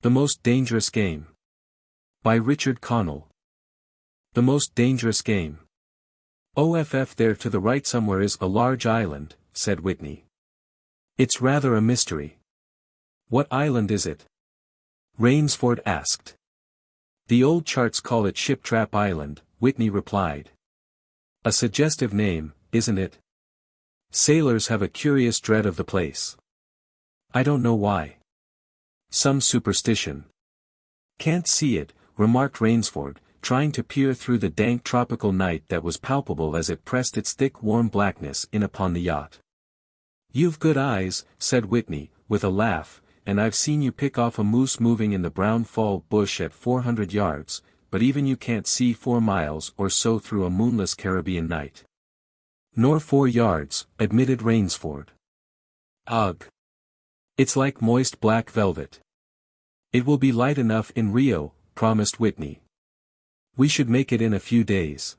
The Most Dangerous Game. By Richard Connell. The Most Dangerous Game. There to the right somewhere is a large island, said Whitney. It's rather a mystery. What island is it? Rainsford asked. The old charts call it Ship Trap Island, Whitney replied. A suggestive name, isn't it? Sailors have a curious dread of the place. I don't know why. Some superstition. Can't see it, remarked Rainsford, trying to peer through the dank tropical night that was palpable as it pressed its thick warm blackness in upon the yacht. You've good eyes, said Whitney, with a laugh, and I've seen you pick off a moose moving in the brown fall bush at 400 yards, but even you can't see 4 miles or so through a moonless Caribbean night. Nor 4 yards, admitted Rainsford. Ugh. It's like moist black velvet. It will be light enough in Rio, promised Whitney. We should make it in a few days.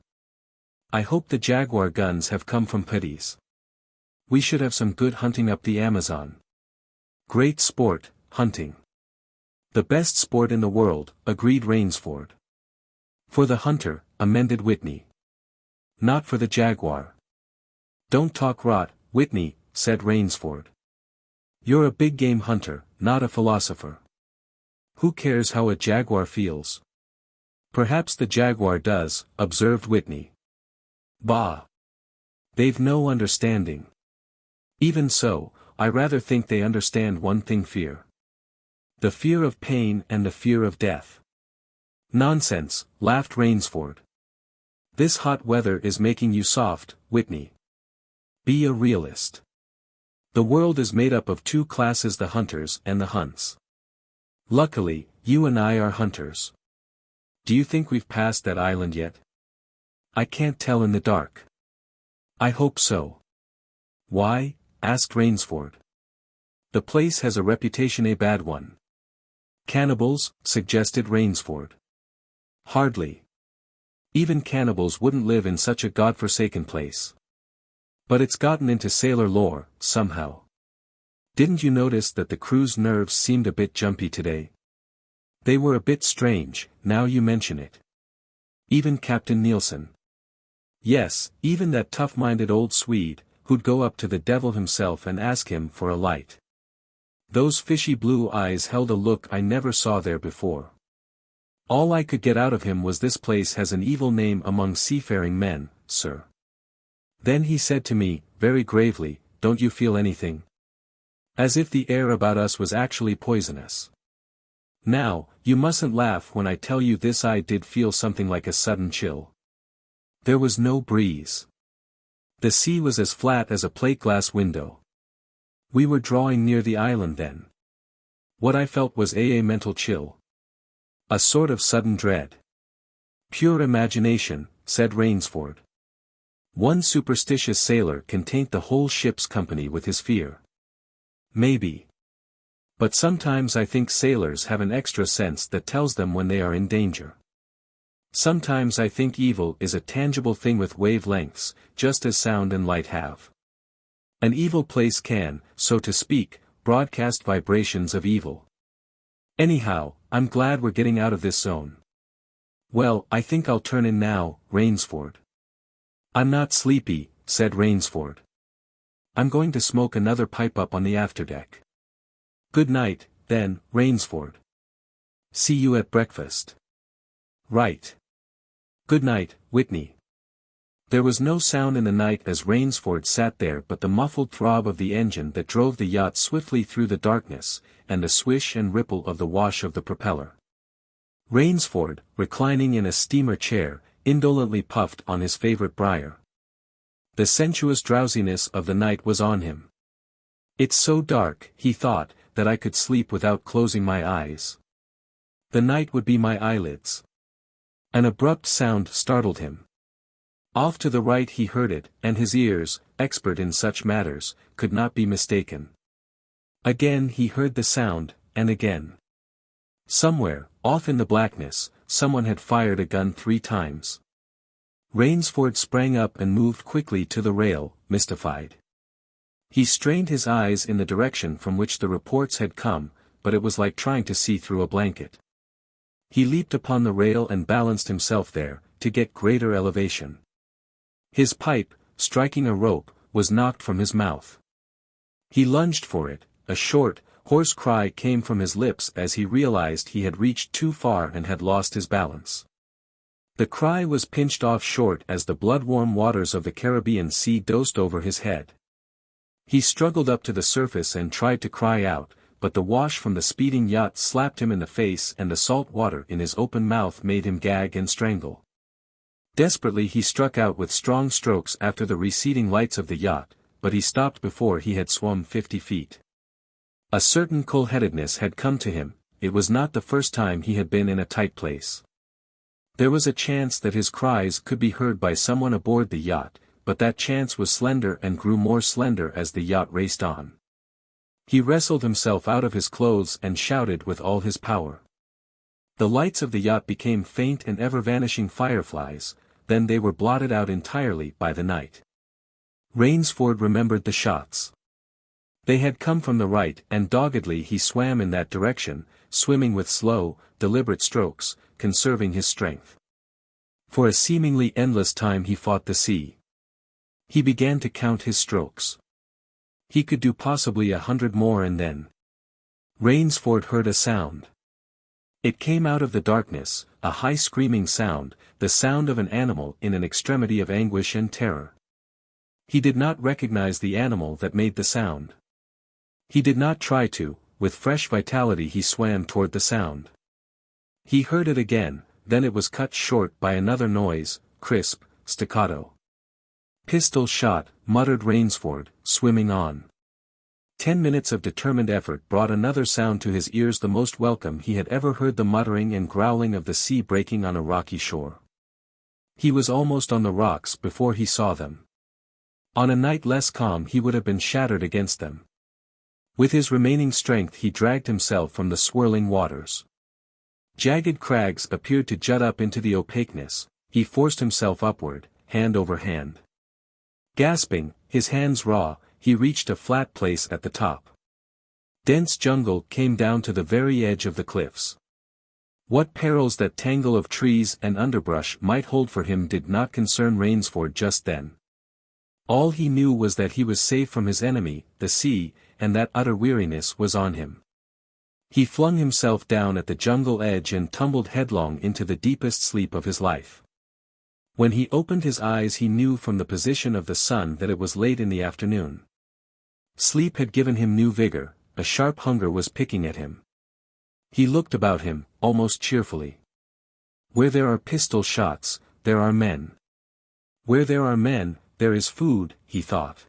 I hope the Jaguar guns have come from Petty's. We should have some good hunting up the Amazon. Great sport, hunting. The best sport in the world, agreed Rainsford. For the hunter, amended Whitney. Not for the Jaguar. Don't talk rot, Whitney, said Rainsford. You're a big game hunter, not a philosopher. Who cares how a jaguar feels? Perhaps the jaguar does, observed Whitney. Bah! They've no understanding. Even so, I rather think they understand one thing: fear. The fear of pain and the fear of death. Nonsense, laughed Rainsford. This hot weather is making you soft, Whitney. Be a realist. The world is made up of 2 classes: the hunters and the hunts. Luckily, you and I are hunters. Do you think we've passed that island yet? I can't tell in the dark. I hope so. Why? Asked Rainsford. The place has a reputation, a bad one. Cannibals, suggested Rainsford. Hardly. Even cannibals wouldn't live in such a godforsaken place. But it's gotten into sailor lore, somehow. Didn't you notice that the crew's nerves seemed a bit jumpy today? They were a bit strange, now you mention it. Even Captain Nielsen. Yes, even that tough-minded old Swede, who'd go up to the devil himself and ask him for a light. Those fishy blue eyes held a look I never saw there before. All I could get out of him was, this place has an evil name among seafaring men, sir. Then he said to me, very gravely, don't you feel anything? As if the air about us was actually poisonous. Now, you mustn't laugh when I tell you this. I did feel something like a sudden chill. There was no breeze. The sea was as flat as a plate-glass window. We were drawing near the island then. What I felt was a mental chill. A sort of sudden dread. Pure imagination, said Rainsford. One superstitious sailor can taint the whole ship's company with his fear. Maybe. But sometimes I think sailors have an extra sense that tells them when they are in danger. Sometimes I think evil is a tangible thing with wavelengths, just as sound and light have. An evil place can, so to speak, broadcast vibrations of evil. Anyhow, I'm glad we're getting out of this zone. Well, I think I'll turn in now, Rainsford. I'm not sleepy, said Rainsford. I'm going to smoke another pipe up on the afterdeck. Good night, then, Rainsford. See you at breakfast. Right. Good night, Whitney. There was no sound in the night as Rainsford sat there but the muffled throb of the engine that drove the yacht swiftly through the darkness, and the swish and ripple of the wash of the propeller. Rainsford, reclining in a steamer chair, indolently puffed on his favorite briar. The sensuous drowsiness of the night was on him. It's so dark, he thought, that I could sleep without closing my eyes. The night would be my eyelids. An abrupt sound startled him. Off to the right he heard it, and his ears, expert in such matters, could not be mistaken. Again he heard the sound, and again. Somewhere, off in the blackness, someone had fired a gun 3 times. Rainsford sprang up and moved quickly to the rail, mystified. He strained his eyes in the direction from which the reports had come, but it was like trying to see through a blanket. He leaped upon the rail and balanced himself there, to get greater elevation. His pipe, striking a rope, was knocked from his mouth. He lunged for it. A short, hoarse cry came from his lips as he realized he had reached too far and had lost his balance. The cry was pinched off short as the blood-warm waters of the Caribbean Sea dosed over his head. He struggled up to the surface and tried to cry out, but the wash from the speeding yacht slapped him in the face and the salt water in his open mouth made him gag and strangle. Desperately he struck out with strong strokes after the receding lights of the yacht, but he stopped before he had swum 50 feet. A certain cool-headedness had come to him. It was not the first time he had been in a tight place. There was a chance that his cries could be heard by someone aboard the yacht, but that chance was slender and grew more slender as the yacht raced on. He wrestled himself out of his clothes and shouted with all his power. The lights of the yacht became faint and ever-vanishing fireflies, then they were blotted out entirely by the night. Rainsford remembered the shots. They had come from the right, and doggedly he swam in that direction, swimming with slow, deliberate strokes, conserving his strength. For a seemingly endless time he fought the sea. He began to count his strokes. He could do possibly 100 more and then. Rainsford heard a sound. It came out of the darkness, a high screaming sound, the sound of an animal in an extremity of anguish and terror. He did not recognize the animal that made the sound. He did not try to. With fresh vitality he swam toward the sound. He heard it again, then it was cut short by another noise, crisp, staccato. "Pistol shot," muttered Rainsford, swimming on. 10 minutes of determined effort brought another sound to his ears, the most welcome he had ever heard, the muttering and growling of the sea breaking on a rocky shore. He was almost on the rocks before he saw them. On a night less calm he would have been shattered against them. With his remaining strength he dragged himself from the swirling waters. Jagged crags appeared to jut up into the opaqueness. He forced himself upward, hand over hand. Gasping, his hands raw, he reached a flat place at the top. Dense jungle came down to the very edge of the cliffs. What perils that tangle of trees and underbrush might hold for him did not concern Rainsford just then. All he knew was that he was safe from his enemy, the sea, and that utter weariness was on him. He flung himself down at the jungle edge and tumbled headlong into the deepest sleep of his life. When he opened his eyes he knew from the position of the sun that it was late in the afternoon. Sleep had given him new vigor, a sharp hunger was picking at him. He looked about him, almost cheerfully. Where there are pistol shots, there are men. Where there are men, there is food, he thought.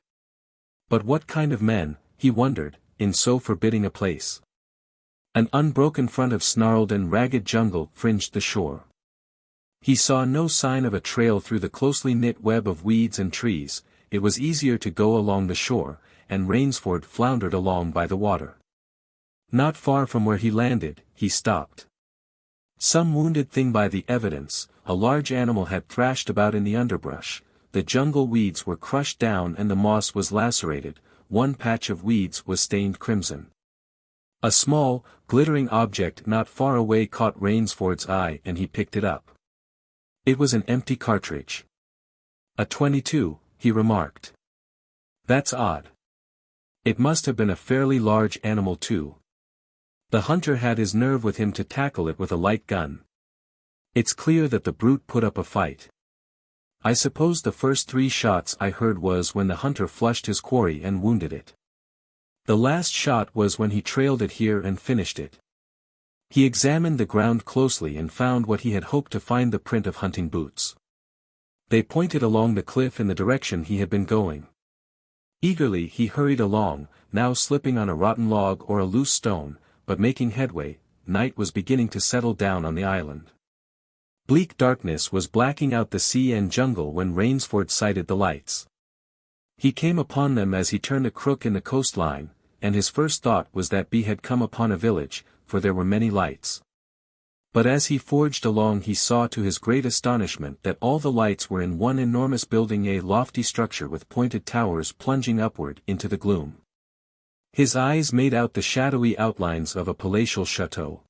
But what kind of men, he wondered, in so forbidding a place? An unbroken front of snarled and ragged jungle fringed the shore. He saw no sign of a trail through the closely knit web of weeds and trees. It was easier to go along the shore, and Rainsford floundered along by the water. Not far from where he landed, he stopped. Some wounded thing, by the evidence, a large animal had thrashed about in the underbrush. The jungle weeds were crushed down and the moss was lacerated. One patch of weeds was stained crimson. A small, glittering object not far away caught Rainsford's eye and he picked it up. It was an empty cartridge. "A .22, he remarked. "That's odd. It must have been a fairly large animal too. The hunter had his nerve with him to tackle it with a light gun. It's clear that the brute put up a fight. I suppose the first 3 shots I heard was when the hunter flushed his quarry and wounded it. The last shot was when he trailed it here and finished it." He examined the ground closely and found what he had hoped to find, the print of hunting boots. They pointed along the cliff in the direction he had been going. Eagerly he hurried along, now slipping on a rotten log or a loose stone, but making headway. Night was beginning to settle down on the island. Bleak darkness was blacking out the sea and jungle when Rainsford sighted the lights. He came upon them as he turned a crook in the coastline, and his first thought was that he had come upon a village, for there were many lights. But as he forged along he saw to his great astonishment that all the lights were in one enormous building, a lofty structure with pointed towers plunging upward into the gloom. His eyes made out the shadowy outlines of a palatial chateau.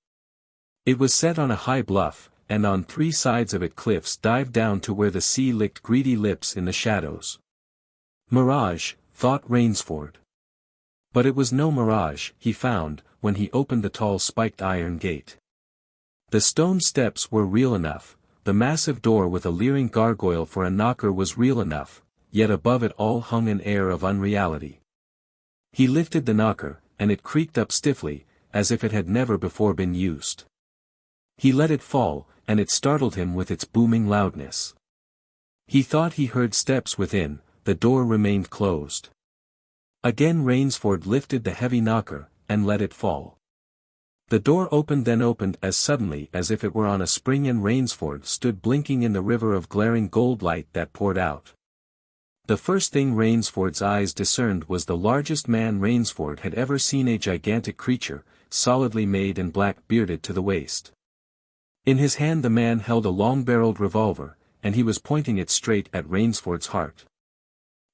It was set on a high bluff, and on 3 sides of it cliffs dived down to where the sea licked greedy lips in the shadows. Mirage, thought Rainsford. But it was no mirage, he found, when he opened the tall spiked iron gate. The stone steps were real enough, the massive door with a leering gargoyle for a knocker was real enough, yet above it all hung an air of unreality. He lifted the knocker, and it creaked up stiffly, as if it had never before been used. He let it fall, and it startled him with its booming loudness. He thought he heard steps within, the door remained closed. Again Rainsford lifted the heavy knocker, and let it fall. The door opened as suddenly as if it were on a spring and Rainsford stood blinking in the river of glaring gold light that poured out. The first thing Rainsford's eyes discerned was the largest man Rainsford had ever seen, a gigantic creature, solidly made and black-bearded to the waist. In his hand the man held a long-barreled revolver, and he was pointing it straight at Rainsford's heart.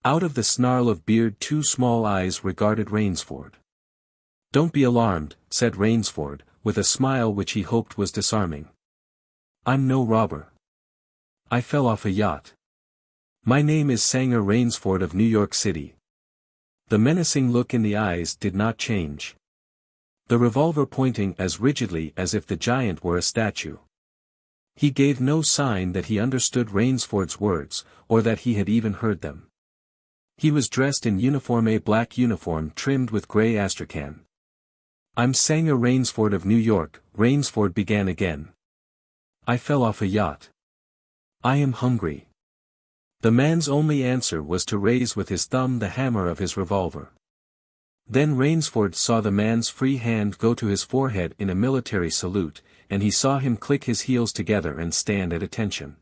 Out of the snarl of beard 2 small eyes regarded Rainsford. "Don't be alarmed," said Rainsford, with a smile which he hoped was disarming. "I'm no robber. I fell off a yacht. My name is Sanger Rainsford of New York City." The menacing look in the eyes did not change. The revolver pointing as rigidly as if the giant were a statue. He gave no sign that he understood Rainsford's words, or that he had even heard them. He was dressed in a black uniform trimmed with grey astrakhan. "I'm Sanger Rainsford of New York," Rainsford began again. "I fell off a yacht. I am hungry." The man's only answer was to raise with his thumb the hammer of his revolver. Then Rainsford saw the man's free hand go to his forehead in a military salute, and he saw him click his heels together and stand at attention.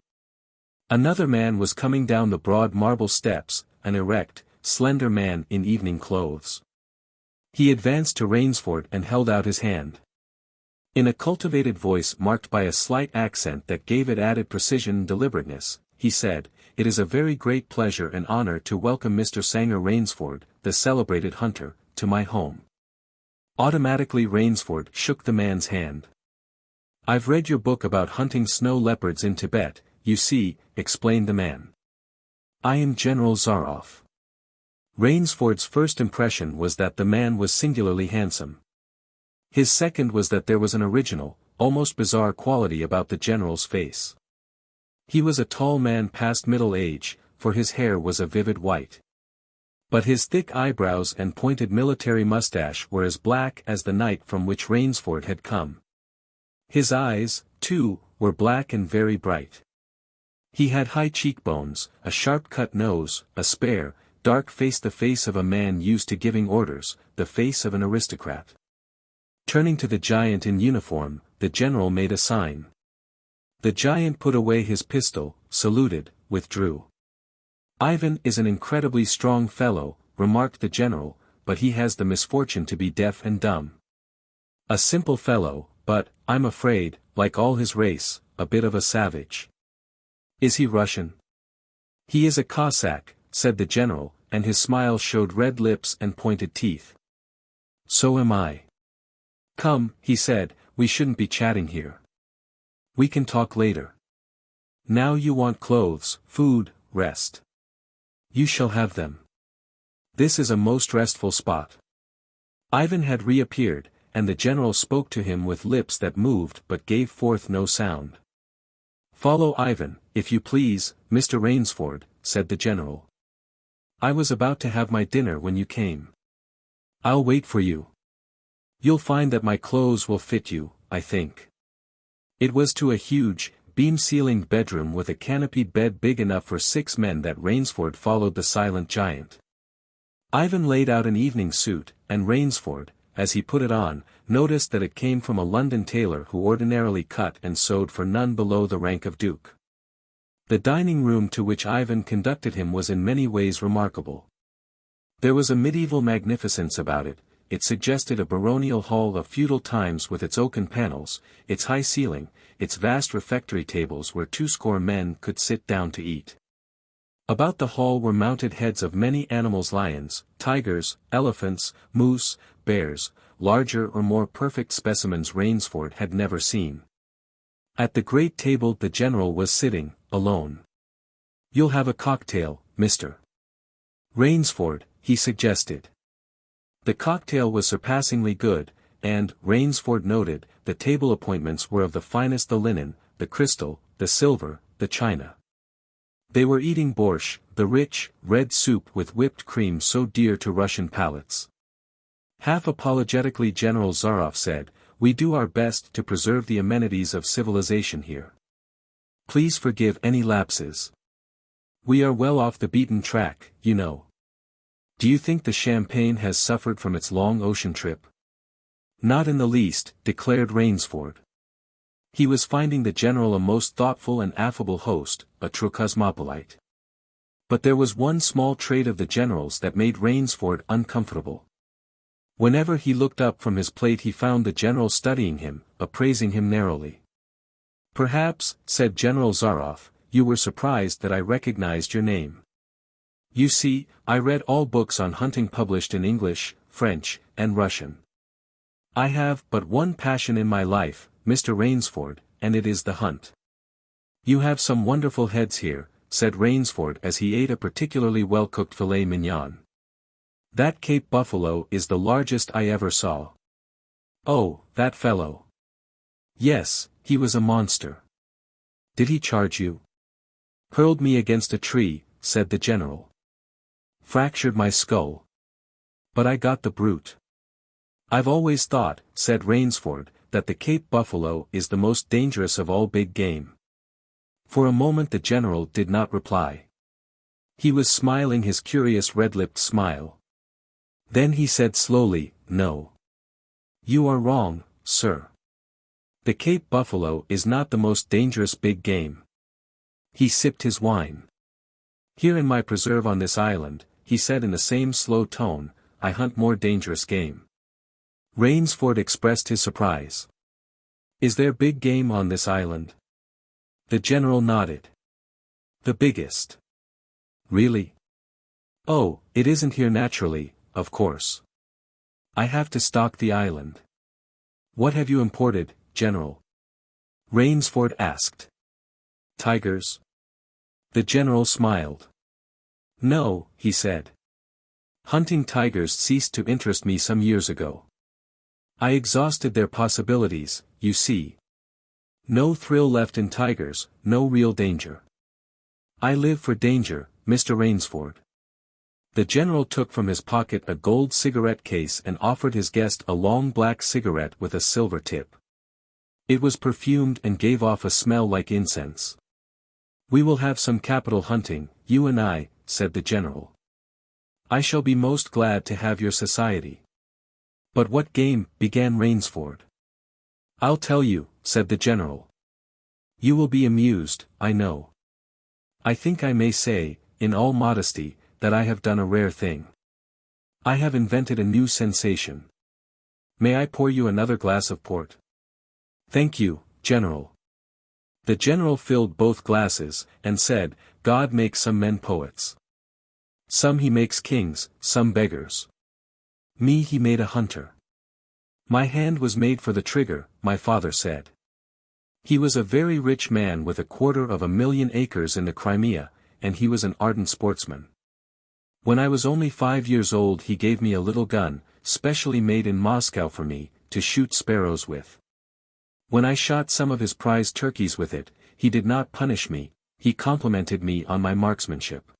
Another man was coming down the broad marble steps, an erect, slender man in evening clothes. He advanced to Rainsford and held out his hand. In a cultivated voice marked by a slight accent that gave it added precision and deliberateness, he said, "It is a very great pleasure and honor to welcome Mr. Sanger Rainsford, the celebrated hunter, to my home." Automatically Rainsford shook the man's hand. "I've read your book about hunting snow leopards in Tibet, you see," explained the man. "I am General Zaroff." Rainsford's first impression was that the man was singularly handsome. His second was that there was an original, almost bizarre quality about the general's face. He was a tall man past middle age, for his hair was a vivid white. But his thick eyebrows and pointed military mustache were as black as the night from which Rainsford had come. His eyes, too, were black and very bright. He had high cheekbones, a sharp-cut nose, a spare, dark face, the face of a man used to giving orders, the face of an aristocrat. Turning to the giant in uniform, the general made a sign. The giant put away his pistol, saluted, withdrew. "Ivan is an incredibly strong fellow," remarked the general, "but he has the misfortune to be deaf and dumb. A simple fellow, but, I'm afraid, like all his race, a bit of a savage." "Is he Russian?" "He is a Cossack," said the general, and his smile showed red lips and pointed teeth. "So am I." "Come," he said, "we shouldn't be chatting here. We can talk later. Now you want clothes, food, rest. You shall have them. This is a most restful spot." Ivan had reappeared, and the general spoke to him with lips that moved but gave forth no sound. "Follow Ivan, if you please, Mr. Rainsford," said the general. "I was about to have my dinner when you came. I'll wait for you. You'll find that my clothes will fit you, I think." It was to a huge, beam-ceilinged bedroom with a canopied bed big enough for 6 men that Rainsford followed the silent giant. Ivan laid out an evening suit, and Rainsford, as he put it on, noticed that it came from a London tailor who ordinarily cut and sewed for none below the rank of duke. The dining room to which Ivan conducted him was in many ways remarkable. There was a medieval magnificence about it. It suggested a baronial hall of feudal times with its oaken panels, its high ceiling, its vast refectory tables where 20 men could sit down to eat. About the hall were mounted heads of many animals: lions, tigers, elephants, moose, bears, larger or more perfect specimens Rainsford had never seen. At the great table the general was sitting, alone. "You'll have a cocktail, Mr. Rainsford," he suggested. The cocktail was surpassingly good, and, Rainsford noted, the table appointments were of the finest: the linen, the crystal, the silver, the china. They were eating borscht, the rich, red soup with whipped cream so dear to Russian palates. Half apologetically General Zaroff said, "We do our best to preserve the amenities of civilization here. Please forgive any lapses. We are well off the beaten track, you know." "Do you think the champagne has suffered from its long ocean trip?" "Not in the least," declared Rainsford. He was finding the general a most thoughtful and affable host, a true cosmopolite. But there was one small trait of the general's that made Rainsford uncomfortable. Whenever he looked up from his plate he found the general studying him, appraising him narrowly. "Perhaps," said General Zaroff, "you were surprised that I recognized your name. You see, I read all books on hunting published in English, French, and Russian. I have but one passion in my life, Mr. Rainsford, and it is the hunt." "You have some wonderful heads here," said Rainsford as he ate a particularly well-cooked filet mignon. "That Cape buffalo is the largest I ever saw." "Oh, that fellow." "Yes, he was a monster." "Did he charge you?" "Hurled me against a tree," said the general. "Fractured my skull. But I got the brute." "I've always thought," said Rainsford, "that the Cape buffalo is the most dangerous of all big game." For a moment the general did not reply. He was smiling his curious red-lipped smile. Then he said slowly, "No. You are wrong, sir. The Cape buffalo is not the most dangerous big game." He sipped his wine. "Here in my preserve on this island," he said in the same slow tone, "I hunt more dangerous game." Rainsford expressed his surprise. "Is there big game on this island?" The general nodded. "The biggest." "Really?" "Oh, it isn't here naturally, of course. I have to stock the island." "What have you imported, General?" Rainsford asked. "Tigers?" The general smiled. "No," he said. "Hunting tigers ceased to interest me some years ago. I exhausted their possibilities, you see. No thrill left in tigers, no real danger. I live for danger, Mr. Rainsford." The general took from his pocket a gold cigarette case and offered his guest a long black cigarette with a silver tip. It was perfumed and gave off a smell like incense. "We will have some capital hunting, you and I," said the general. "I shall be most glad to have your society." "But what game?" began Rainsford. "I'll tell you," said the general. "You will be amused, I know. I think I may say, in all modesty, that I have done a rare thing. I have invented a new sensation. May I pour you another glass of port?" "Thank you, General." The general filled both glasses, and said, "God makes some men poets. Some he makes kings, some beggars. Me he made a hunter. My hand was made for the trigger," my father said. He was a very rich man with 250,000 acres in the Crimea, and he was an ardent sportsman. When I was only 5 years old he gave me a little gun, specially made in Moscow for me, to shoot sparrows with. When I shot some of his prize turkeys with it, he did not punish me, he complimented me on my marksmanship.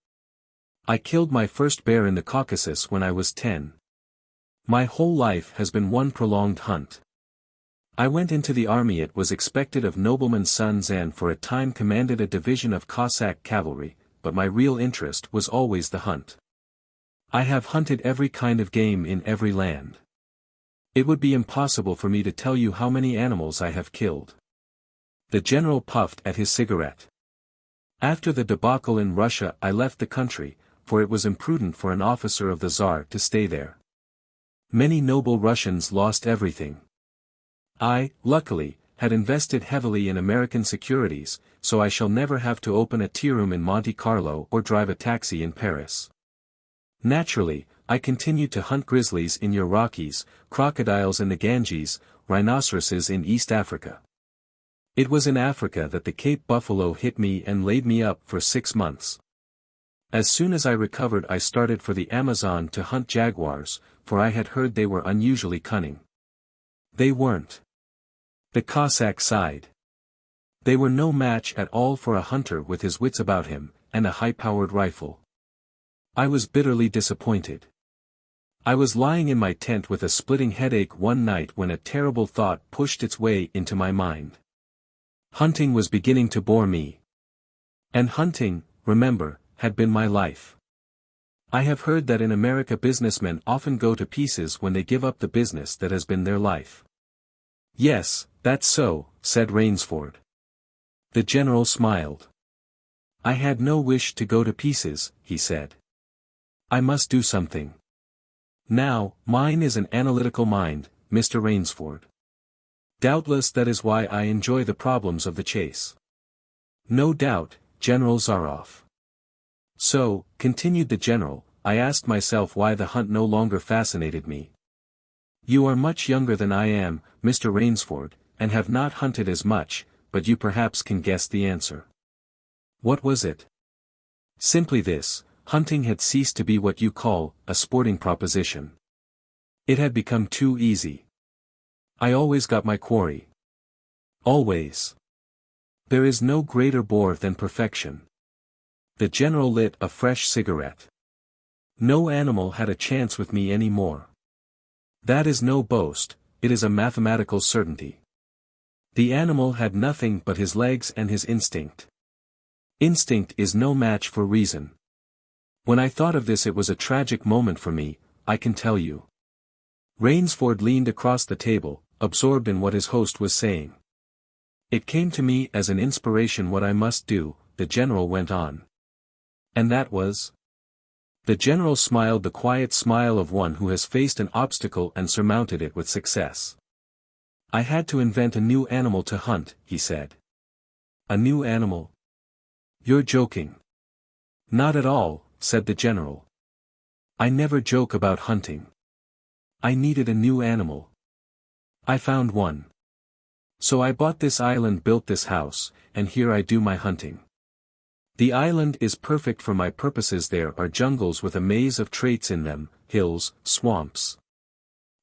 I killed my first bear in the Caucasus when I was 10. My whole life has been one prolonged hunt. I went into the army. It was expected of noblemen's sons and for a time commanded a division of Cossack cavalry, but my real interest was always the hunt. I have hunted every kind of game in every land. It would be impossible for me to tell you how many animals I have killed." The general puffed at his cigarette. "After the debacle in Russia I left the country, for it was imprudent for an officer of the Tsar to stay there. Many noble Russians lost everything. I, luckily, had invested heavily in American securities, so I shall never have to open a tea room in Monte Carlo or drive a taxi in Paris. Naturally, I continued to hunt grizzlies in your Rockies, crocodiles in the Ganges, rhinoceroses in East Africa. It was in Africa that the Cape buffalo hit me and laid me up for 6 months. As soon as I recovered I started for the Amazon to hunt jaguars, for I had heard they were unusually cunning. They weren't. The Cossack sighed. They were no match at all for a hunter with his wits about him, and a high-powered rifle. I was bitterly disappointed. I was lying in my tent with a splitting headache one night when a terrible thought pushed its way into my mind. Hunting was beginning to bore me. And hunting, remember, had been my life. I have heard that in America businessmen often go to pieces when they give up the business that has been their life. Yes, that's so, said Rainsford. The general smiled. I had no wish to go to pieces, he said. I must do something. Now, mine is an analytical mind, Mr. Rainsford. Doubtless that is why I enjoy the problems of the chase. No doubt, General Zaroff. So, continued the general, I asked myself why the hunt no longer fascinated me. You are much younger than I am, Mr. Rainsford, and have not hunted as much, but you perhaps can guess the answer. What was it? Simply this, hunting had ceased to be what you call a sporting proposition. It had become too easy. I always got my quarry. Always. There is no greater bore than perfection. The general lit a fresh cigarette. No animal had a chance with me any more. That is no boast, it is a mathematical certainty. The animal had nothing but his legs and his instinct. Instinct is no match for reason. When I thought of this it was a tragic moment for me, I can tell you. Rainsford leaned across the table, absorbed in what his host was saying. It came to me as an inspiration what I must do, the general went on. And that was? The general smiled the quiet smile of one who has faced an obstacle and surmounted it with success. I had to invent a new animal to hunt, he said. A new animal? You're joking. Not at all, said the general. I never joke about hunting. I needed a new animal. I found one. So I bought this island, built this house, and here I do my hunting. The island is perfect for my purposes. There are jungles with a maze of traits in them, hills, swamps.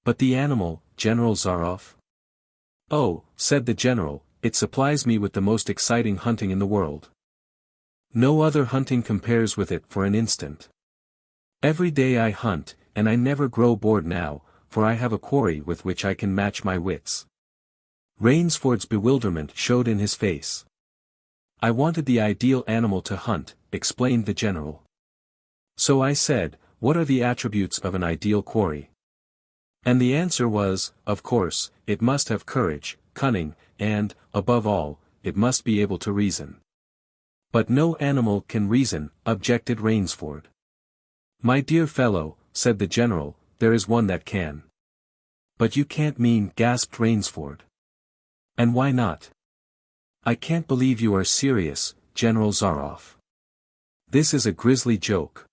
But the animal, General Zaroff? Oh, said the general, it supplies me with the most exciting hunting in the world. No other hunting compares with it for an instant. Every day I hunt, and I never grow bored now, for I have a quarry with which I can match my wits. Rainsford's bewilderment showed in his face. I wanted the ideal animal to hunt, explained the general. So I said, what are the attributes of an ideal quarry? And the answer was, of course, it must have courage, cunning, and, above all, it must be able to reason. But no animal can reason, objected Rainsford. My dear fellow, said the general, there is one that can. But you can't mean, gasped Rainsford. And why not? I can't believe you are serious, General Zaroff. This is a grisly joke.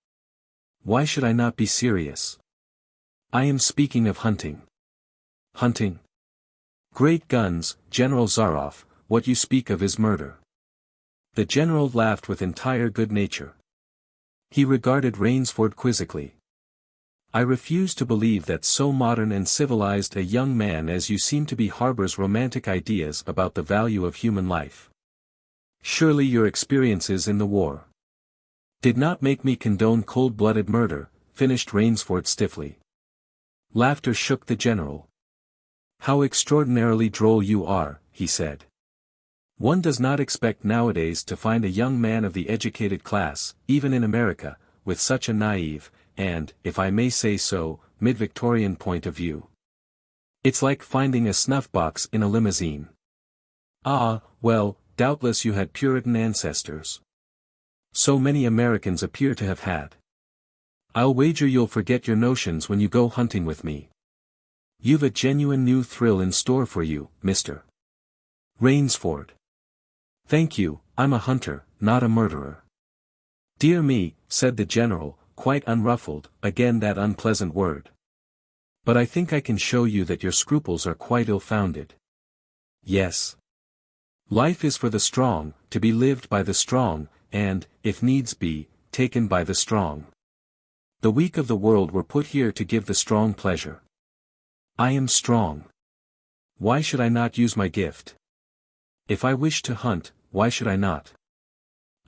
Why should I not be serious? I am speaking of hunting. Hunting? Great guns, General Zaroff, what you speak of is murder. The general laughed with entire good nature. He regarded Rainsford quizzically. I refuse to believe that so modern and civilized a young man as you seem to be harbors romantic ideas about the value of human life. Surely your experiences in the war did not make me condone cold-blooded murder, finished Rainsford stiffly. Laughter shook the general. How extraordinarily droll you are, he said. One does not expect nowadays to find a young man of the educated class, even in America, with such a naive, and, if I may say so, mid-Victorian point of view. It's like finding a snuff-box in a limousine. Ah, well, doubtless you had Puritan ancestors. So many Americans appear to have had. I'll wager you'll forget your notions when you go hunting with me. You've a genuine new thrill in store for you, Mr. Rainsford. Thank you, I'm a hunter, not a murderer. Dear me, said the general, quite unruffled, again that unpleasant word. But I think I can show you that your scruples are quite ill-founded. Yes. Life is for the strong, to be lived by the strong, and, if needs be, taken by the strong. The weak of the world were put here to give the strong pleasure. I am strong. Why should I not use my gift? If I wish to hunt, why should I not?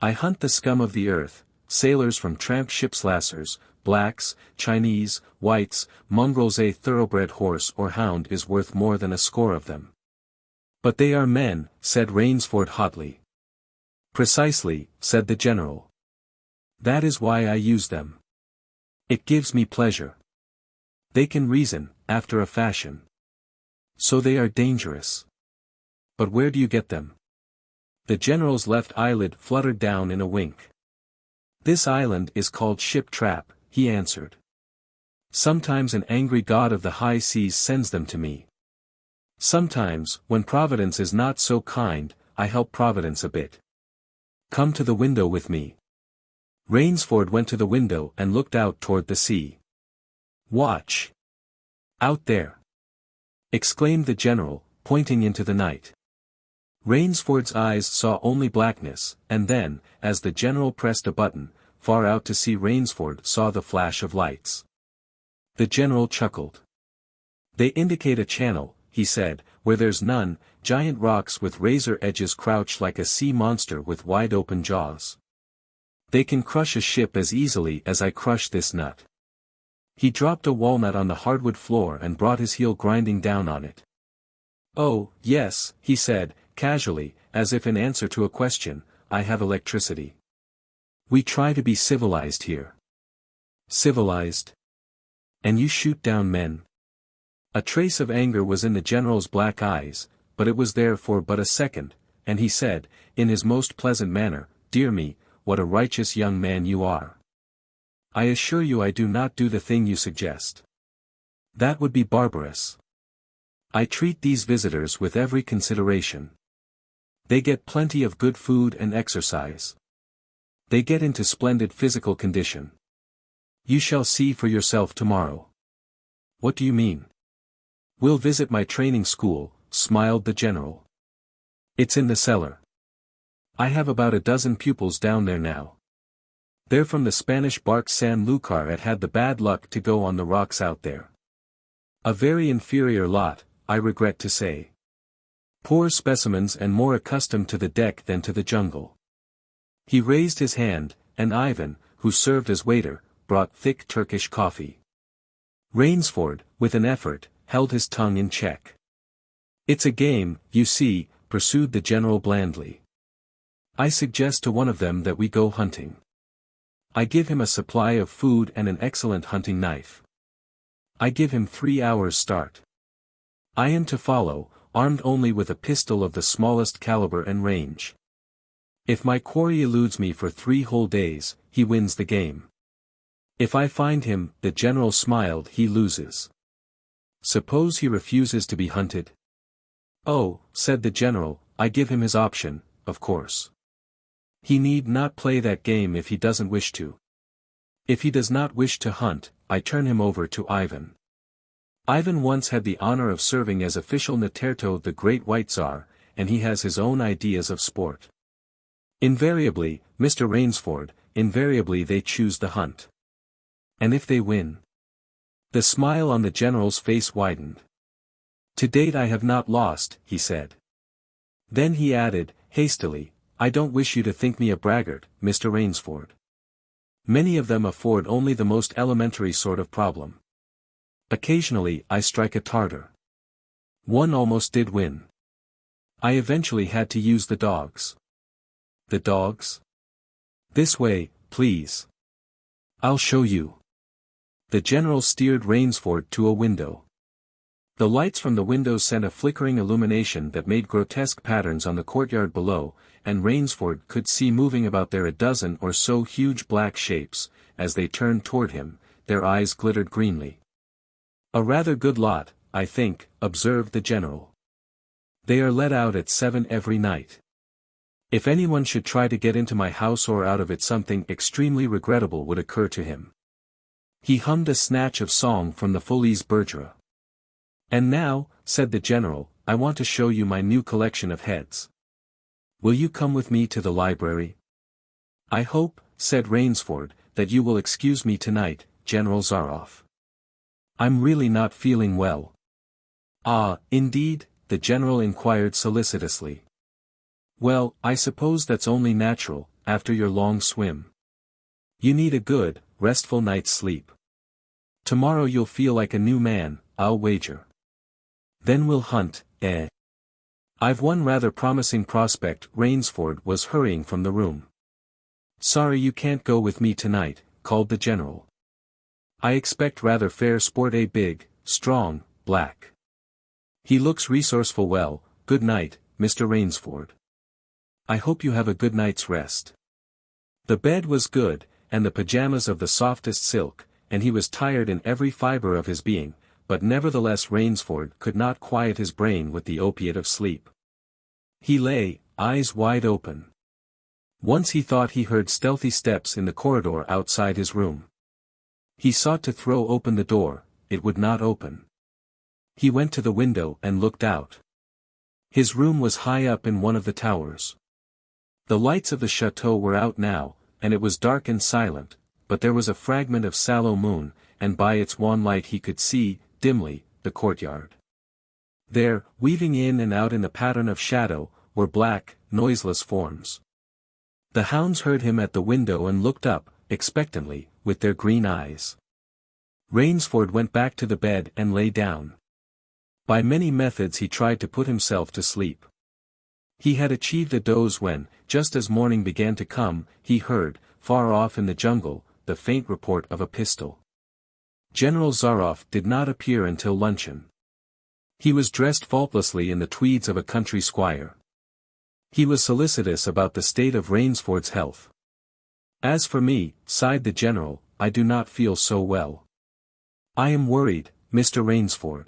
I hunt the scum of the earth, sailors from tramp ships, lascars, blacks, Chinese, whites, mongrels. A thoroughbred horse or hound is worth more than a score of them. But they are men, said Rainsford hotly. Precisely, said the general. That is why I use them. It gives me pleasure. They can reason, after a fashion. So they are dangerous. But where do you get them? The general's left eyelid fluttered down in a wink. This island is called Ship Trap, he answered. Sometimes an angry god of the high seas sends them to me. Sometimes, when Providence is not so kind, I help Providence a bit. Come to the window with me. Rainsford went to the window and looked out toward the sea. Watch. Out there. Exclaimed the general, pointing into the night. Rainsford's eyes saw only blackness, and then, as the general pressed a button, far out to sea Rainsford saw the flash of lights. The general chuckled. They indicate a channel, he said, where there's none. Giant rocks with razor edges crouch like a sea monster with wide open jaws. They can crush a ship as easily as I crush this nut. He dropped a walnut on the hardwood floor and brought his heel grinding down on it. Oh, yes, he said, casually, as if in answer to a question, I have electricity. We try to be civilized here. Civilized? And you shoot down men? A trace of anger was in the general's black eyes, but it was there for but a second, and he said, in his most pleasant manner, Dear me, what a righteous young man you are. I assure you I do not do the thing you suggest. That would be barbarous. I treat these visitors with every consideration. They get plenty of good food and exercise. They get into splendid physical condition. You shall see for yourself tomorrow. What do you mean? We'll visit my training school, smiled the general. It's in the cellar. I have about a dozen pupils down there now. They're from the Spanish bark San Lucar. It had the bad luck to go on the rocks out there. A very inferior lot, I regret to say. Poor specimens and more accustomed to the deck than to the jungle. He raised his hand, and Ivan, who served as waiter, brought thick Turkish coffee. Rainsford, with an effort, held his tongue in check. It's a game, you see, pursued the general blandly. I suggest to one of them that we go hunting. I give him a supply of food and an excellent hunting knife. I give him 3 hours' start. I am to follow, armed only with a pistol of the smallest caliber and range. If my quarry eludes me for 3 whole days, he wins the game. If I find him, the general smiled, he loses. Suppose he refuses to be hunted? Oh, said the general, I give him his option, of course. He need not play that game if he doesn't wish to. If he does not wish to hunt, I turn him over to Ivan. Ivan once had the honor of serving as official Naterto of the Great White Tsar, and he has his own ideas of sport. Invariably, Mr. Rainsford, invariably they choose the hunt. And if they win? The smile on the general's face widened. To date I have not lost, he said. Then he added, hastily, I don't wish you to think me a braggart, Mr. Rainsford. Many of them afford only the most elementary sort of problem. Occasionally I strike a Tartar. One almost did win. I eventually had to use the dogs. The dogs? This way, please. I'll show you. The general steered Rainsford to a window. The lights from the windows sent a flickering illumination that made grotesque patterns on the courtyard below, and Rainsford could see moving about there a dozen or so huge black shapes. As they turned toward him, their eyes glittered greenly. A rather good lot, I think, observed the general. They are let out at 7 every night. If anyone should try to get into my house or out of it, something extremely regrettable would occur to him. He hummed a snatch of song from the Folies Bergère. And now, said the general, I want to show you my new collection of heads. Will you come with me to the library? I hope, said Rainsford, that you will excuse me tonight, General Zaroff. I'm really not feeling well. Ah, indeed? The general inquired solicitously. Well, I suppose that's only natural, after your long swim. You need a good, restful night's sleep. Tomorrow you'll feel like a new man, I'll wager. Then we'll hunt, eh? I've one rather promising prospect. Rainsford was hurrying from the room. Sorry you can't go with me tonight, called the general. I expect rather fair sport, a big, strong, black. He looks resourceful. Well, good night, Mr. Rainsford. I hope you have a good night's rest. The bed was good, and the pajamas of the softest silk, and he was tired in every fiber of his being, but nevertheless Rainsford could not quiet his brain with the opiate of sleep. He lay, eyes wide open. Once he thought he heard stealthy steps in the corridor outside his room. He sought to throw open the door, it would not open. He went to the window and looked out. His room was high up in one of the towers. The lights of the chateau were out now, and it was dark and silent, but there was a fragment of sallow moon, and by its wan light he could see, dimly, the courtyard. There, weaving in and out in the pattern of shadow, were black, noiseless forms. The hounds heard him at the window and looked up, expectantly, with their green eyes. Rainsford went back to the bed and lay down. By many methods he tried to put himself to sleep. He had achieved a doze when, just as morning began to come, he heard, far off in the jungle, the faint report of a pistol. General Zaroff did not appear until luncheon. He was dressed faultlessly in the tweeds of a country squire. He was solicitous about the state of Rainsford's health. As for me, sighed the general, I do not feel so well. I am worried, Mr. Rainsford.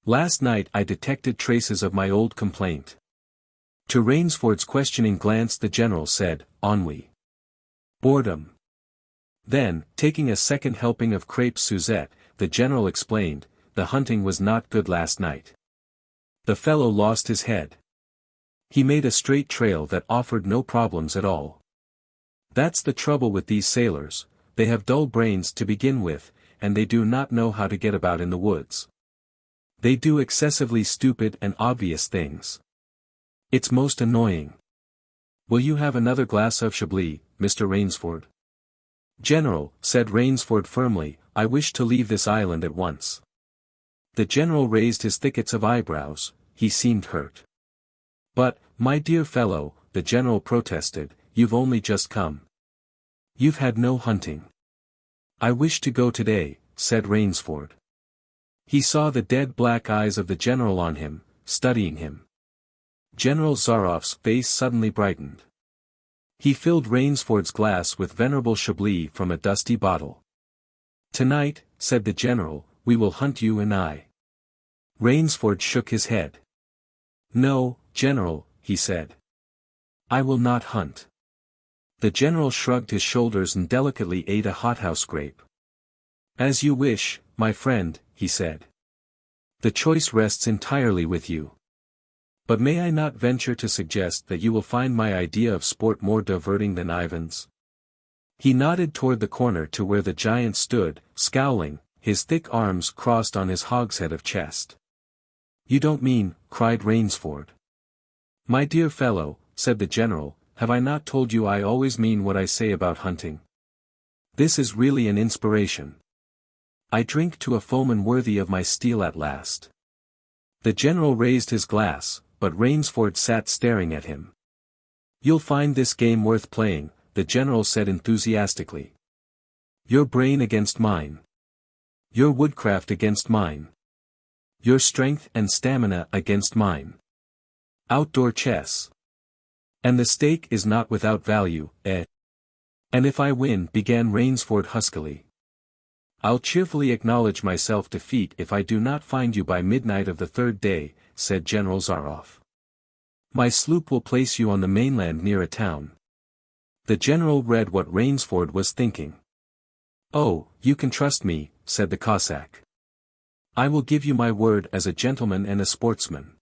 Last night I detected traces of my old complaint. To Rainsford's questioning glance the general said, ennui. Boredom. Then, taking a second helping of crêpes Suzette, the general explained, the hunting was not good last night. The fellow lost his head. He made a straight trail that offered no problems at all. That's the trouble with these sailors, they have dull brains to begin with, and they do not know how to get about in the woods. They do excessively stupid and obvious things. It's most annoying. Will you have another glass of Chablis, Mr. Rainsford? General, said Rainsford firmly, I wish to leave this island at once. The general raised his thickets of eyebrows, he seemed hurt. But, my dear fellow, the general protested, you've only just come. You've had no hunting. I wish to go today, said Rainsford. He saw the dead black eyes of the general on him, studying him. General Zaroff's face suddenly brightened. He filled Rainsford's glass with venerable Chablis from a dusty bottle. Tonight, said the general, we will hunt, you and I. Rainsford shook his head. No, general, he said. I will not hunt. The general shrugged his shoulders and delicately ate a hothouse grape. As you wish, my friend, he said. The choice rests entirely with you. But may I not venture to suggest that you will find my idea of sport more diverting than Ivan's? He nodded toward the corner to where the giant stood, scowling, his thick arms crossed on his hogshead of chest. You don't mean, cried Rainsford. My dear fellow, said the general, have I not told you I always mean what I say about hunting? This is really an inspiration. I drink to a foeman worthy of my steel at last. The general raised his glass, but Rainsford sat staring at him. You'll find this game worth playing, the general said enthusiastically. Your brain against mine. Your woodcraft against mine. Your strength and stamina against mine. Outdoor chess. And the stake is not without value, eh? And if I win, began Rainsford huskily. "I'll cheerfully acknowledge myself defeat if I do not find you by midnight of the third day," said General Zaroff. "My sloop will place you on the mainland near a town." The general read what Rainsford was thinking. "Oh, you can trust me," said the Cossack. "I will give you my word as a gentleman and a sportsman.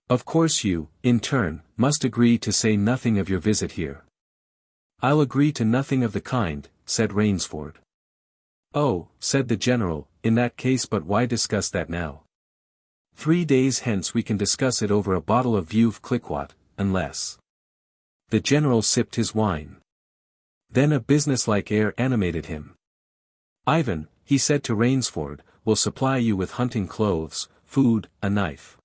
Of course you, in turn, must agree to say nothing of your visit here." "I'll agree to nothing of the kind," said Rainsford. "Oh," said the general, "in that case, but why discuss that now? 3 days hence we can discuss it over a bottle of Veuve Clicquot, unless—" The general sipped his wine. Then a businesslike air animated him. "Ivan," he said to Rainsford, "will supply you with hunting clothes, food, a knife.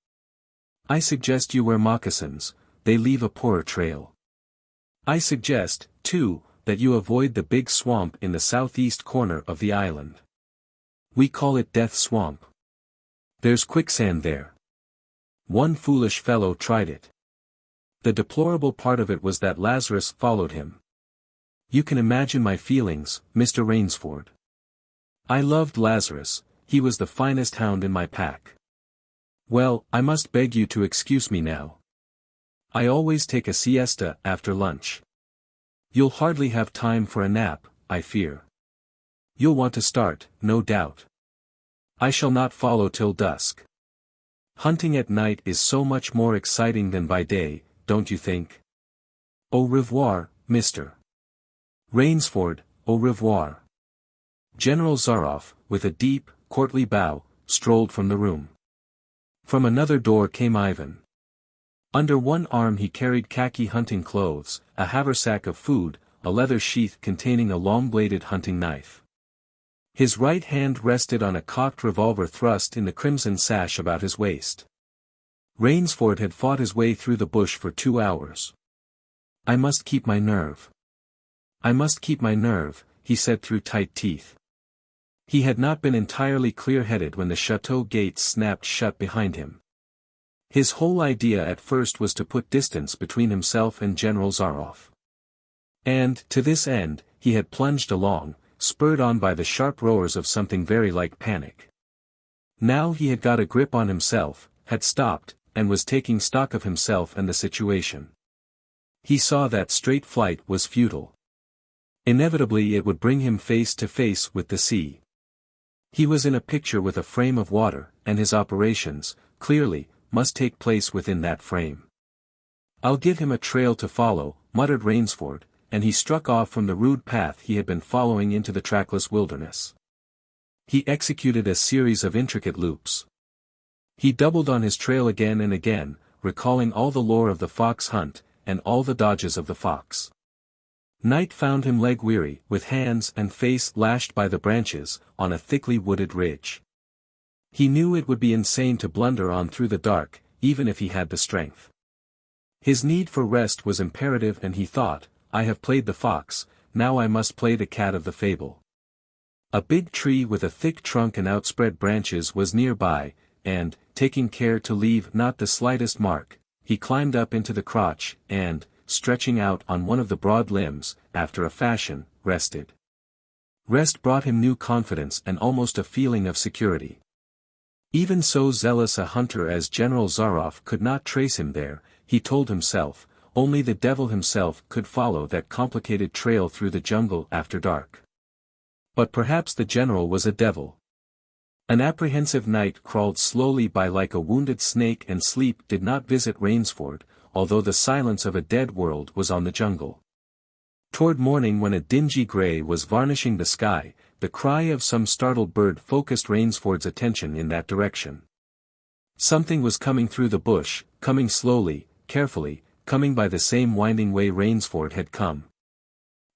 I suggest you wear moccasins, they leave a poorer trail. I suggest, too, that you avoid the big swamp in the southeast corner of the island. We call it Death Swamp. There's quicksand there. One foolish fellow tried it. The deplorable part of it was that Lazarus followed him. You can imagine my feelings, Mr. Rainsford. I loved Lazarus, he was the finest hound in my pack. Well, I must beg you to excuse me now. I always take a siesta after lunch. You'll hardly have time for a nap, I fear. You'll want to start, no doubt. I shall not follow till dusk. Hunting at night is so much more exciting than by day, don't you think? Au revoir, Mr. Rainsford, au revoir." General Zaroff, with a deep, courtly bow, strolled from the room. From another door came Ivan. Under one arm he carried khaki hunting clothes, a haversack of food, a leather sheath containing a long-bladed hunting knife. His right hand rested on a cocked revolver thrust in the crimson sash about his waist. Rainsford had fought his way through the bush for 2 hours. "I must keep my nerve. I must keep my nerve," he said through tight teeth. He had not been entirely clear-headed when the chateau gates snapped shut behind him. His whole idea at first was to put distance between himself and General Zaroff. And, to this end, he had plunged along, spurred on by the sharp roars of something very like panic. Now he had got a grip on himself, had stopped, and was taking stock of himself and the situation. He saw that straight flight was futile. Inevitably it would bring him face to face with the sea. He was in a picture with a frame of water, and his operations, clearly, must take place within that frame. "I'll give him a trail to follow," muttered Rainsford, and he struck off from the rude path he had been following into the trackless wilderness. He executed a series of intricate loops. He doubled on his trail again and again, recalling all the lore of the fox hunt, and all the dodges of the fox. Night found him leg-weary, with hands and face lashed by the branches, on a thickly wooded ridge. He knew it would be insane to blunder on through the dark, even if he had the strength. His need for rest was imperative, and he thought, "I have played the fox, now I must play the cat of the fable." A big tree with a thick trunk and outspread branches was nearby, and, taking care to leave not the slightest mark, he climbed up into the crotch, and, stretching out on one of the broad limbs, after a fashion, rested. Rest brought him new confidence and almost a feeling of security. Even so zealous a hunter as General Zaroff could not trace him there, he told himself, only the devil himself could follow that complicated trail through the jungle after dark. But perhaps the general was a devil. An apprehensive night crawled slowly by like a wounded snake, and sleep did not visit Rainsford, although the silence of a dead world was on the jungle. Toward morning, when a dingy gray was varnishing the sky, the cry of some startled bird focused Rainsford's attention in that direction. Something was coming through the bush, coming slowly, carefully, coming by the same winding way Rainsford had come.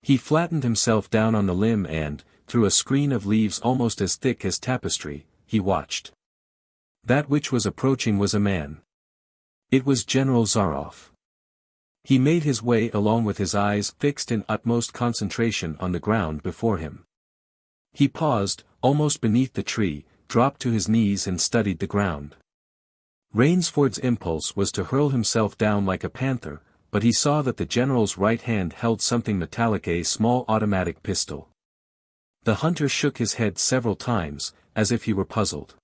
He flattened himself down on the limb and, through a screen of leaves almost as thick as tapestry, he watched. That which was approaching was a man. It was General Zaroff. He made his way along with his eyes fixed in utmost concentration on the ground before him. He paused, almost beneath the tree, dropped to his knees and studied the ground. Rainsford's impulse was to hurl himself down like a panther, but he saw that the general's right hand held something metallic, a small automatic pistol. The hunter shook his head several times, as if he were puzzled.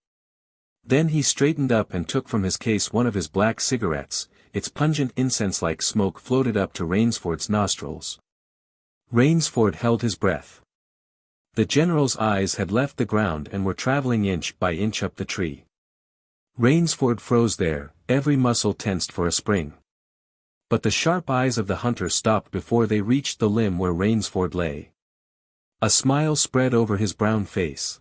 Then he straightened up and took from his case one of his black cigarettes. Its pungent incense-like smoke floated up to Rainsford's nostrils. Rainsford held his breath. The general's eyes had left the ground and were traveling inch by inch up the tree. Rainsford froze there, every muscle tensed for a spring. But the sharp eyes of the hunter stopped before they reached the limb where Rainsford lay. A smile spread over his brown face.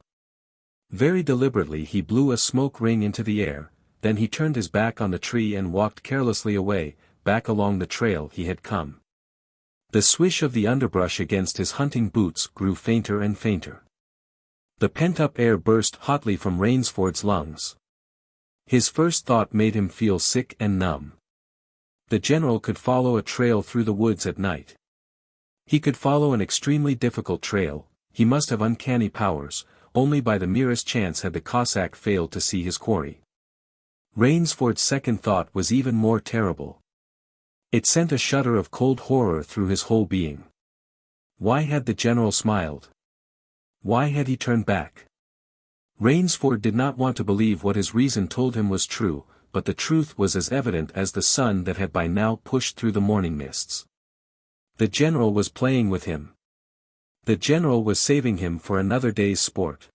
Very deliberately he blew a smoke ring into the air, then he turned his back on the tree and walked carelessly away, back along the trail he had come. The swish of the underbrush against his hunting boots grew fainter and fainter. The pent-up air burst hotly from Rainsford's lungs. His first thought made him feel sick and numb. The general could follow a trail through the woods at night. He could follow an extremely difficult trail. He must have uncanny powers. Only by the merest chance had the Cossack failed to see his quarry. Rainsford's second thought was even more terrible. It sent a shudder of cold horror through his whole being. Why had the general smiled? Why had he turned back? Rainsford did not want to believe what his reason told him was true, but the truth was as evident as the sun that had by now pushed through the morning mists. The general was playing with him. The general was saving him for another day's sport.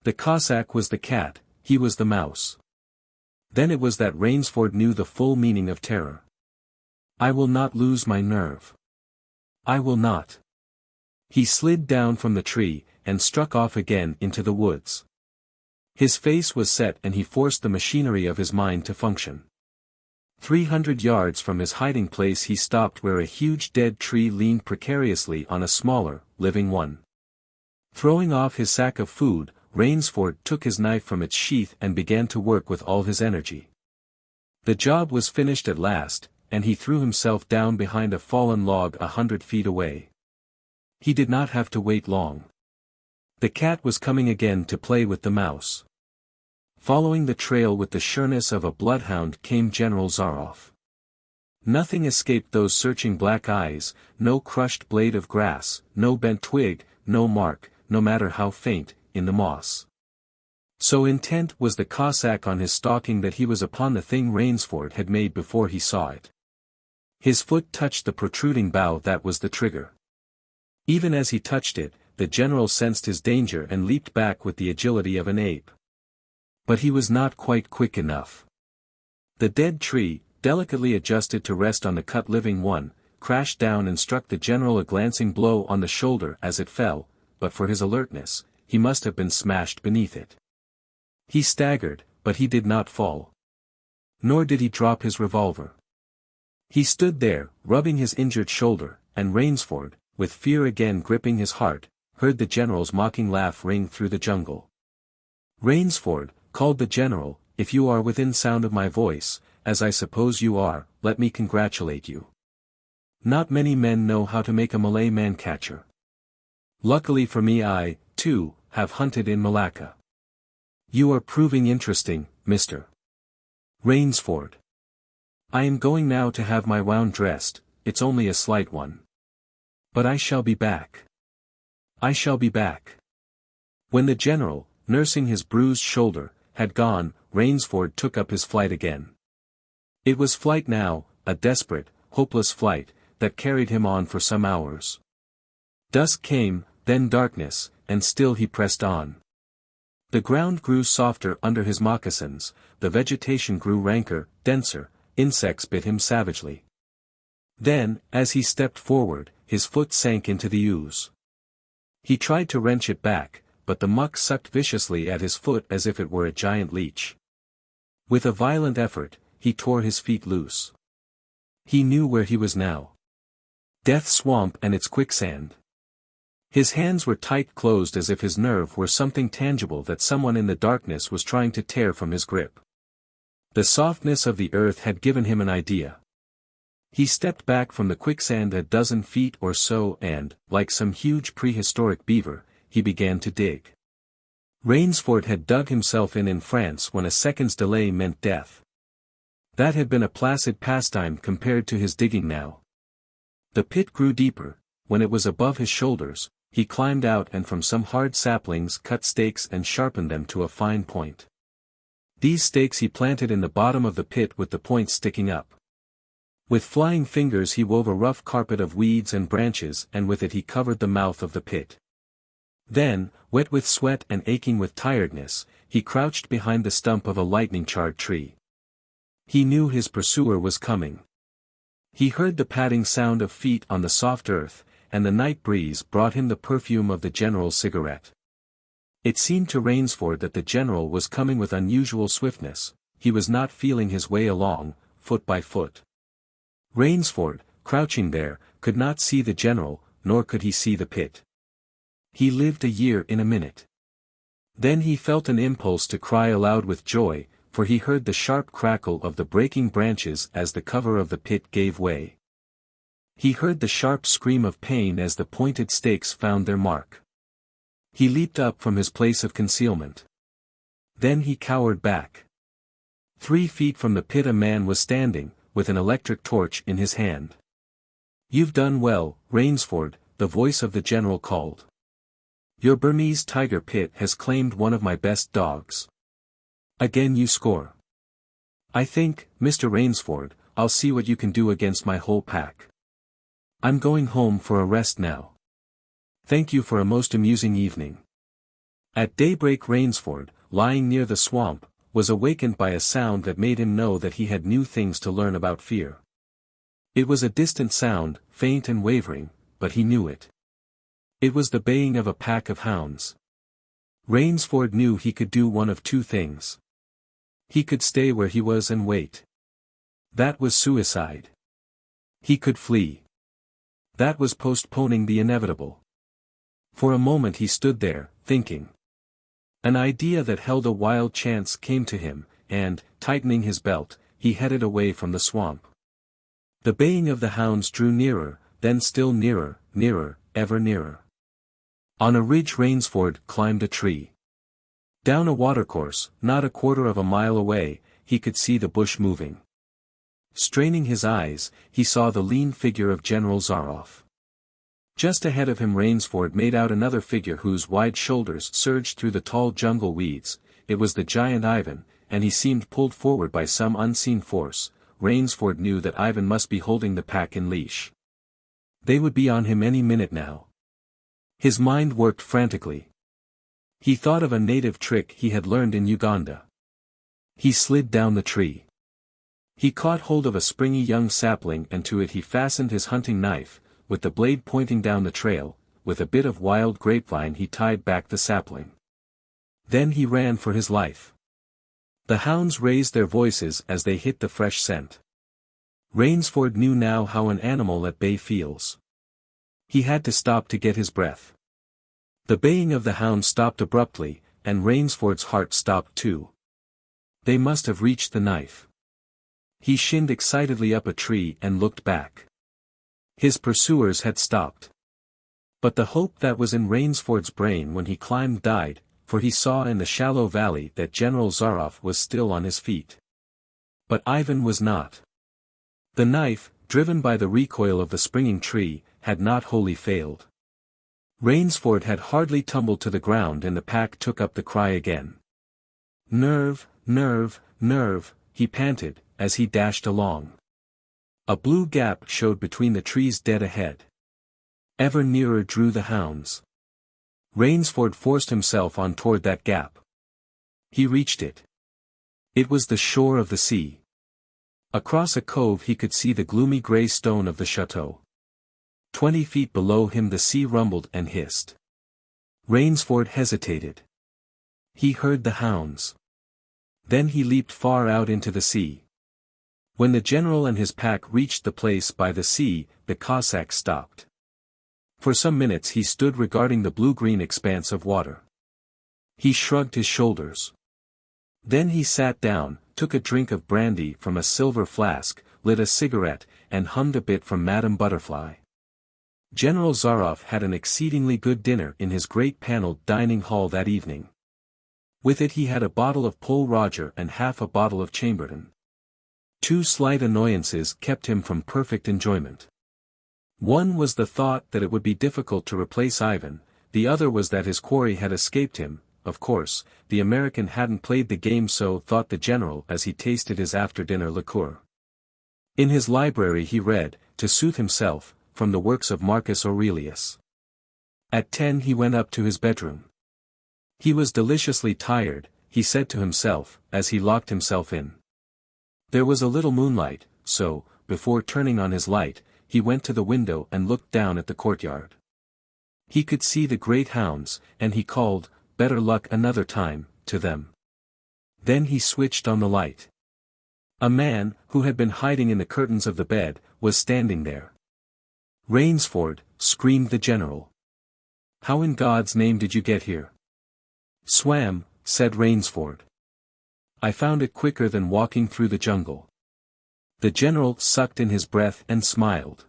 The Cossack was the cat, he was the mouse. Then it was that Rainsford knew the full meaning of terror. I will not lose my nerve. I will not. He slid down from the tree, and struck off again into the woods. His face was set and he forced the machinery of his mind to function. 300 yards from his hiding place he stopped where a huge dead tree leaned precariously on a smaller, living one. Throwing off his sack of food, Rainsford took his knife from its sheath and began to work with all his energy. The job was finished at last, and he threw himself down behind a fallen log 100 feet away. He did not have to wait long. The cat was coming again to play with the mouse. Following the trail with the sureness of a bloodhound came General Zaroff. Nothing escaped those searching black eyes, no crushed blade of grass, no bent twig, no mark, no matter how faint, in the moss. So intent was the Cossack on his stalking that he was upon the thing Rainsford had made before he saw it. His foot touched the protruding bough that was the trigger. Even as he touched it, the general sensed his danger and leaped back with the agility of an ape. But he was not quite quick enough. The dead tree, delicately adjusted to rest on the cut living one, crashed down and struck the general a glancing blow on the shoulder as it fell, but for his alertness, he must have been smashed beneath it. He staggered, but he did not fall. Nor did he drop his revolver. He stood there, rubbing his injured shoulder, and Rainsford, with fear again gripping his heart, heard the general's mocking laugh ring through the jungle. Rainsford, called the general, if you are within sound of my voice, as I suppose you are, let me congratulate you. Not many men know how to make a Malay man-catcher. Luckily for me I, too, have hunted in Malacca. You are proving interesting, Mr. Rainsford. I am going now to have my wound dressed, it's only a slight one. But I shall be back. I shall be back. When the general, nursing his bruised shoulder, had gone, Rainsford took up his flight again. It was flight now, a desperate, hopeless flight, that carried him on for some hours. Dusk came, then darkness, and still he pressed on. The ground grew softer under his moccasins, the vegetation grew ranker, denser, insects bit him savagely. Then, as he stepped forward, his foot sank into the ooze. He tried to wrench it back, but the muck sucked viciously at his foot as if it were a giant leech. With a violent effort, he tore his feet loose. He knew where he was now. Death Swamp and its quicksand. His hands were tight closed as if his nerve were something tangible that someone in the darkness was trying to tear from his grip. The softness of the earth had given him an idea. He stepped back from the quicksand a dozen feet or so and, like some huge prehistoric beaver, he began to dig. Rainsford had dug himself in France when a second's delay meant death. That had been a placid pastime compared to his digging now. The pit grew deeper. When it was above his shoulders, he climbed out and from some hard saplings cut stakes and sharpened them to a fine point. These stakes he planted in the bottom of the pit with the points sticking up. With flying fingers he wove a rough carpet of weeds and branches and with it he covered the mouth of the pit. Then, wet with sweat and aching with tiredness, he crouched behind the stump of a lightning-charred tree. He knew his pursuer was coming. He heard the padding sound of feet on the soft earth, and the night breeze brought him the perfume of the general's cigarette. It seemed to Rainsford that the general was coming with unusual swiftness. He was not feeling his way along, foot by foot. Rainsford, crouching there, could not see the general, nor could he see the pit. He lived a year in a minute. Then he felt an impulse to cry aloud with joy, for he heard the sharp crackle of the breaking branches as the cover of the pit gave way. He heard the sharp scream of pain as the pointed stakes found their mark. He leaped up from his place of concealment. Then he cowered back. 3 feet from the pit a man was standing, with an electric torch in his hand. "You've done well, Rainsford," the voice of the general called. "Your Burmese tiger pit has claimed one of my best dogs. Again you score. I think, Mr. Rainsford, I'll see what you can do against my whole pack. I'm going home for a rest now. Thank you for a most amusing evening." At daybreak Rainsford, lying near the swamp, was awakened by a sound that made him know that he had new things to learn about fear. It was a distant sound, faint and wavering, but he knew it. It was the baying of a pack of hounds. Rainsford knew he could do one of 2 things. He could stay where he was and wait. That was suicide. He could flee. That was postponing the inevitable. For a moment he stood there, thinking. An idea that held a wild chance came to him, and, tightening his belt, he headed away from the swamp. The baying of the hounds drew nearer, then still nearer, nearer, ever nearer. On a ridge Rainsford climbed a tree. Down a watercourse, not a quarter of a mile away, he could see the bush moving. Straining his eyes, he saw the lean figure of General Zaroff. Just ahead of him Rainsford made out another figure whose wide shoulders surged through the tall jungle weeds. It was the giant Ivan, and he seemed pulled forward by some unseen force. Rainsford knew that Ivan must be holding the pack in leash. They would be on him any minute now. His mind worked frantically. He thought of a native trick he had learned in Uganda. He slid down the tree. He caught hold of a springy young sapling and to it he fastened his hunting knife, with the blade pointing down the trail. With a bit of wild grapevine he tied back the sapling. Then he ran for his life. The hounds raised their voices as they hit the fresh scent. Rainsford knew now how an animal at bay feels. He had to stop to get his breath. The baying of the hounds stopped abruptly, and Rainsford's heart stopped too. They must have reached the knife. He shinned excitedly up a tree and looked back. His pursuers had stopped. But the hope that was in Rainsford's brain when he climbed died, for he saw in the shallow valley that General Zaroff was still on his feet. But Ivan was not. The knife, driven by the recoil of the springing tree, had not wholly failed. Rainsford had hardly tumbled to the ground and the pack took up the cry again. "Nerve, nerve, nerve," he panted, as he dashed along. A blue gap showed between the trees dead ahead. Ever nearer drew the hounds. Rainsford forced himself on toward that gap. He reached it. It was the shore of the sea. Across a cove he could see the gloomy grey stone of the chateau. 20 feet below him the sea rumbled and hissed. Rainsford hesitated. He heard the hounds. Then he leaped far out into the sea. When the general and his pack reached the place by the sea, the Cossack stopped. For some minutes he stood regarding the blue-green expanse of water. He shrugged his shoulders. Then he sat down, took a drink of brandy from a silver flask, lit a cigarette, and hummed a bit from Madame Butterfly. General Zaroff had an exceedingly good dinner in his great panelled dining hall that evening. With it he had a bottle of Pol Roger and half a bottle of Chambertin. 2 slight annoyances kept him from perfect enjoyment. One was the thought that it would be difficult to replace Ivan, the other was that his quarry had escaped him. Of course, the American hadn't played the game, so thought the general as he tasted his after-dinner liqueur. In his library he read, to soothe himself, from the works of Marcus Aurelius. At 10 he went up to his bedroom. He was deliciously tired, he said to himself, as he locked himself in. There was a little moonlight, so, before turning on his light, he went to the window and looked down at the courtyard. He could see the great hounds, and he called, "Better luck another time," to them. Then he switched on the light. A man, who had been hiding in the curtains of the bed, was standing there. "Rainsford," screamed the general. "How in God's name did you get here?" "Swam," said Rainsford. "I found it quicker than walking through the jungle." The general sucked in his breath and smiled.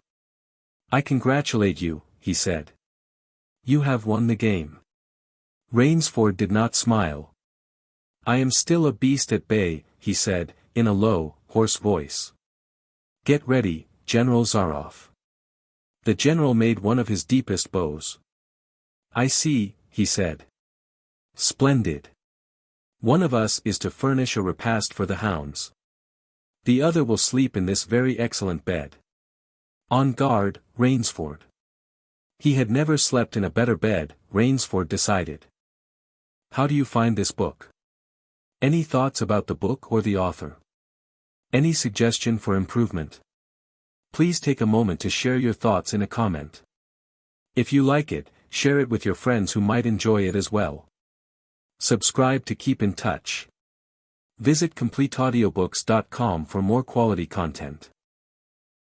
"I congratulate you," he said. "You have won the game." Rainsford did not smile. "I am still a beast at bay," he said, in a low, hoarse voice. "Get ready, General Zaroff." The general made one of his deepest bows. "I see," he said. "Splendid. One of us is to furnish a repast for the hounds. The other will sleep in this very excellent bed. On guard, Rainsford." He had never slept in a better bed, Rainsford decided. How do you find this book? Any thoughts about the book or the author? Any suggestion for improvement? Please take a moment to share your thoughts in a comment. If you like it, share it with your friends who might enjoy it as well. Subscribe to keep in touch. Visit CompleteAudiobooks.com for more quality content.